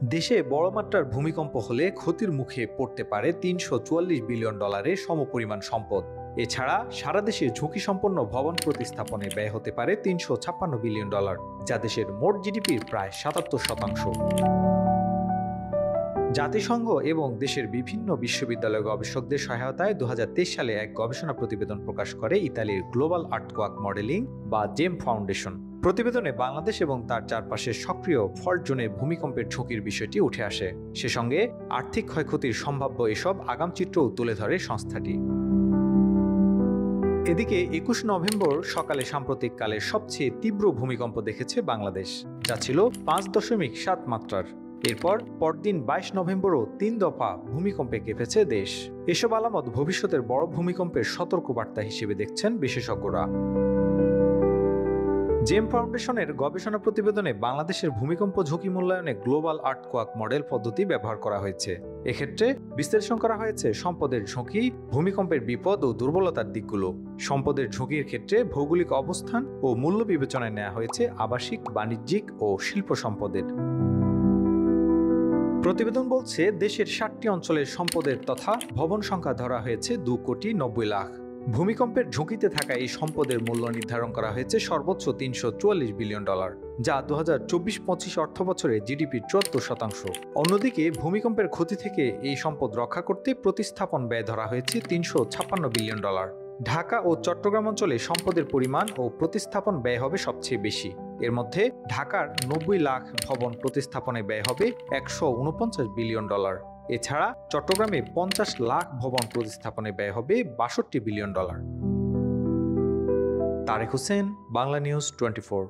দেশে বড় মাত্রার ভূমিকম্প হলে ক্ষতির মুখে পড়তে পারে $344 বিলিয়ন সমপরিমাণ সম্পদ। এছাড়া সারা দেশে ঝুঁকিসম্পন্ন ভবন প্রতিস্থাপনে ব্যয় হতে পারে $356 বিলিয়ন, যা দেশের মোট জিডিপির প্রায় ৭৭%। জাতিসংঘ এবং দেশের বিভিন্ন বিশ্ববিদ্যালয় গবেষকদের সহায়তায় ২০২৩ সালে এক গবেষণা প্রতিবেদন প্রকাশ করে ইতালির গ্লোবাল আর্থকোয়াক মডেলিং বা জেম ফাউন্ডেশন। প্রতিবেদনে বাংলাদেশ এবং তার চারপাশের সক্রিয় ফল্ট জোনে ভূমিকম্পের ঝুঁকির বিষয়টি উঠে আসে। সে সঙ্গে আর্থিক ক্ষয়ক্ষতির সম্ভাব্য এসব আগামচিত্রও তুলে ধরে সংস্থাটি। এদিকে ২১ নভেম্বর সকালে সাম্প্রতিককালের সবচেয়ে তীব্র ভূমিকম্প দেখেছে বাংলাদেশ, যা ছিল ৫.৭ মাত্রার। এরপর পরদিন ২২ নভেম্বরও ৩ দফা ভূমিকম্পে কেঁপেছে দেশ। এসব আলামত ভবিষ্যতের বড় ভূমিকম্পের সতর্কবার্তা হিসেবে দেখছেন বিশেষজ্ঞরা। জেম ফাউন্ডেশনের গবেষণা প্রতিবেদনে বাংলাদেশের ভূমিকম্প ঝুঁকি মূল্যায়নে গ্লোবাল আর্থকোয়াক মডেল পদ্ধতি ব্যবহার করা হয়েছে। এক্ষেত্রে বিশ্লেষণ করা হয়েছে সম্পদের ঝুঁকি, ভূমিকম্পের বিপদ ও দুর্বলতার দিকগুলো। সম্পদের ঝুঁকির ক্ষেত্রে ভৌগোলিক অবস্থান ও মূল্য বিবেচনায় নেওয়া হয়েছে আবাসিক, বাণিজ্যিক ও শিল্প সম্পদের। প্রতিবেদন বলছে দেশের ৭টি অঞ্চলের সম্পদের তথা ভবন সংখ্যা ধরা হয়েছে ২,৯০,০০,০০০। ভূমিকম্পের ঝুঁকিতে থাকা এই সম্পদের মূল্য নির্ধারণ করা হয়েছে সর্বোচ্চ $৩৪৪ বিলিয়ন, যা ২০২৪-২৫ অর্থবছরে জিডিপির ৭৪%। অন্যদিকে ভূমিকম্পের ক্ষতি থেকে এই সম্পদ রক্ষা করতে প্রতিস্থাপন ব্যয় ধরা হয়েছে $৩৫৬ বিলিয়ন। ঢাকা ও চট্টগ্রাম অঞ্চলে সম্পদের পরিমাণ ও প্রতিস্থাপন ব্যয় হবে সবচেয়ে বেশি। এর মধ্যে ঢাকার ৯০ লাখ ভবন প্রতিস্থাপনে ব্যয় হবে $১৪৯ বিলিয়ন। এছাড়া চট্টগ্রামে ৫০ লাখ ভবন প্রতিস্থাপনে ব্যয় হবে $৬২ বিলিয়ন। তারেক হোসেন, বাংলা নিউজ 24।